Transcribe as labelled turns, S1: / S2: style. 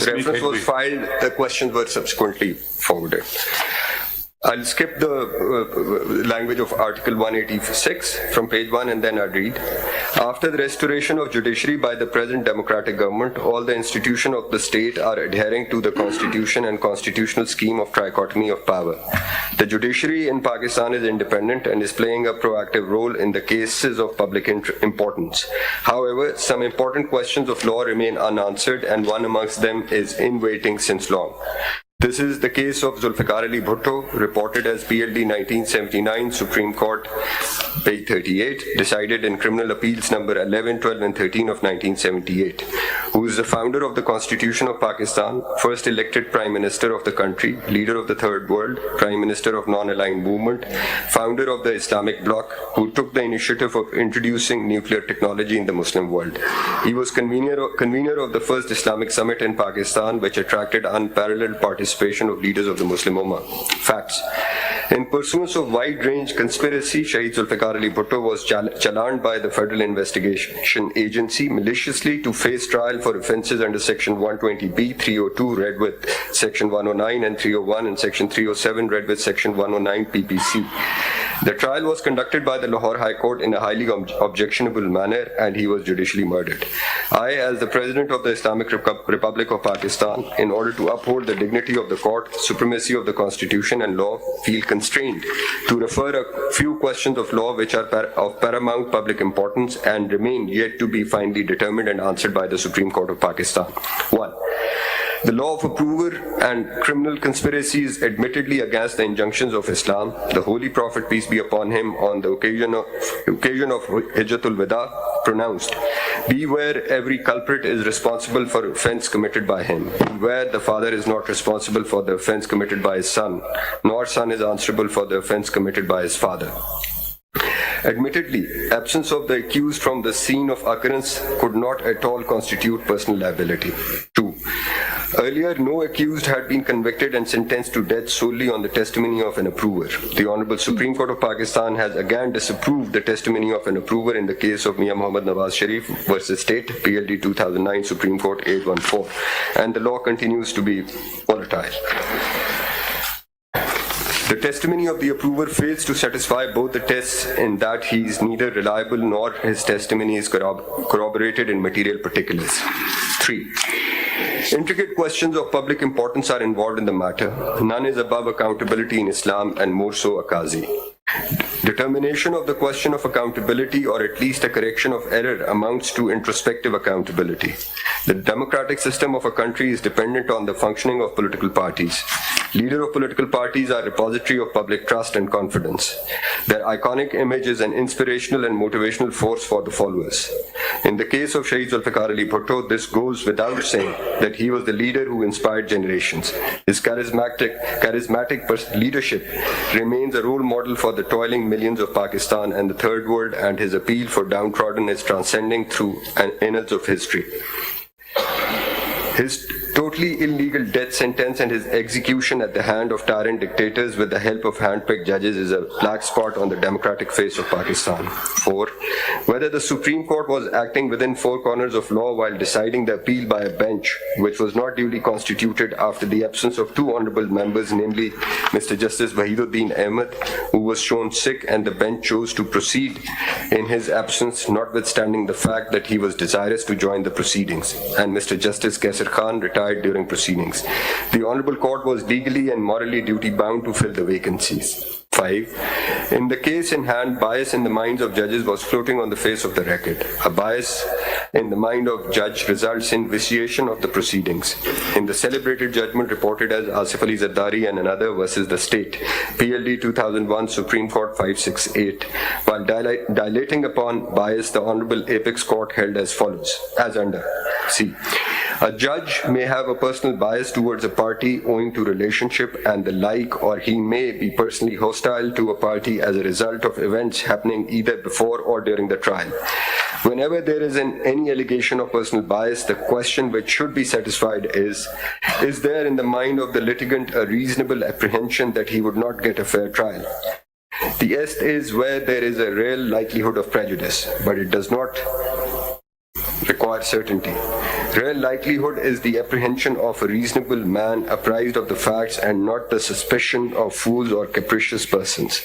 S1: reference was filed, the questions were subsequently forwarded. I'll skip the language of Article 186 from page 1 and then I'll read. After the restoration of judiciary by the present democratic government, all the institutions of the state are adhering to the constitution and constitutional scheme of trichotomy of power. The judiciary in Pakistan is independent and is playing a proactive role in the cases of public importance. However, some important questions of law remain unanswered, and one amongst them is in waiting since long. This is the case of Zulfikar Ali Bhutto, reported as PLD 1979, Supreme Court, page 38, decided in Criminal Appeals number 11, 12 and 13 of 1978, who is the founder of the Constitution of Pakistan, first elected Prime Minister of the country, leader of the Third World, Prime Minister of Non-Aligned Movement, founder of the Islamic Bloc, who took the initiative of introducing nuclear technology in the Muslim world. He was convener of the first Islamic Summit in Pakistan, which attracted unparalleled participation of leaders of the Muslim Ummah. Facts. In pursuance of wide-range conspiracy, Shahid Zulfikar Ali Bhutto was challened by the Federal Investigation Agency maliciously to face trial for offences under Section 120B, 302, read with Section 109 and 301, and Section 307, read with Section 109 PPC. The trial was conducted by the Lahore High Court in a highly objectionable manner, and he was judicially murdered. I, as the President of the Islamic Republic of Pakistan, in order to uphold the dignity of the court, supremacy of the Constitution and law, feel constrained to refer a few questions of law which are of paramount public importance and remain yet to be finally determined and answered by the Supreme Court of Pakistan. 1. The law of approver and criminal conspiracy is admittedly against the injunctions of Islam. The Holy Prophet, peace be upon him, on the occasion of Hijjatul Wada, pronounced, "Beware, every culprit is responsible for offense committed by him. Beware, the father is not responsible for the offense committed by his son, nor son is answerable for the offense committed by his father." Admittedly, absence of the accused from the scene of occurrence could not at all constitute personal liability. 2. Earlier, no accused had been convicted and sentenced to death solely on the testimony of an approver. The Honorable Supreme Court of Pakistan has again disapproved the testimony of an approver in the case of Mian Muhammad Nawaz Sharif versus State, PLD 2009, Supreme Court 814, and the law continues to be volatile. The testimony of the approver fails to satisfy both the tests in that he is neither reliable nor his testimony is corroborated in material particulars. 3. Intricate questions of public importance are involved in the matter. None is above accountability in Islam, and more so a qazi. Determination of the question of accountability, or at least a correction of error, amounts to introspective accountability. The democratic system of a country is dependent on the functioning of political parties. Leaders of political parties are repository of public trust and confidence. Their iconic image is an inspirational and motivational force for the followers. In the case of Shahid Zulfikar Ali Bhutto, this goes without saying that he was the leader who inspired generations. His charismatic leadership remains a role model for the toiling millions of Pakistan and the Third World, and his appeal for downtrodden is transcending through an annals of history. His totally illegal death sentence and his execution at the hand of tyrant dictators with the help of hand-picked judges is a black spot on the democratic face of Pakistan. 4. Whether the Supreme Court was acting within four corners of law while deciding the appeal by a bench, which was not duly constituted after the absence of two honorable members, namely Mr. Justice Wahiduddin Ahmed, who was shown sick, and the bench chose to proceed in his absence, notwithstanding the fact that he was desirous to join the proceedings, and Mr. Justice Kaisar Khan retired during proceedings. The Honorable Court was legally and morally duty-bound to fill the vacancies. 5. In the case in hand, bias in the minds of judges was floating on the face of the record. A bias in the mind of judge results in vitiation of the proceedings. In the celebrated judgment reported as Asif Ali Zardari and another versus the state, PLD 2001, Supreme Court 568, while dilating upon bias, the Honorable Apex Court held as follows, as under C. A judge may have a personal bias towards a party owing to relationship and the like, or he may be personally hostile to a party as a result of events happening either before or during the trial. Whenever there is any allegation of personal bias, the question which should be satisfied is there in the mind of the litigant a reasonable apprehension that he would not get a fair trial? The est is where there is a real likelihood of prejudice, but it does not require certainty. Real likelihood is the apprehension of a reasonable man apprised of the facts and not the suspicion of fools or capricious persons.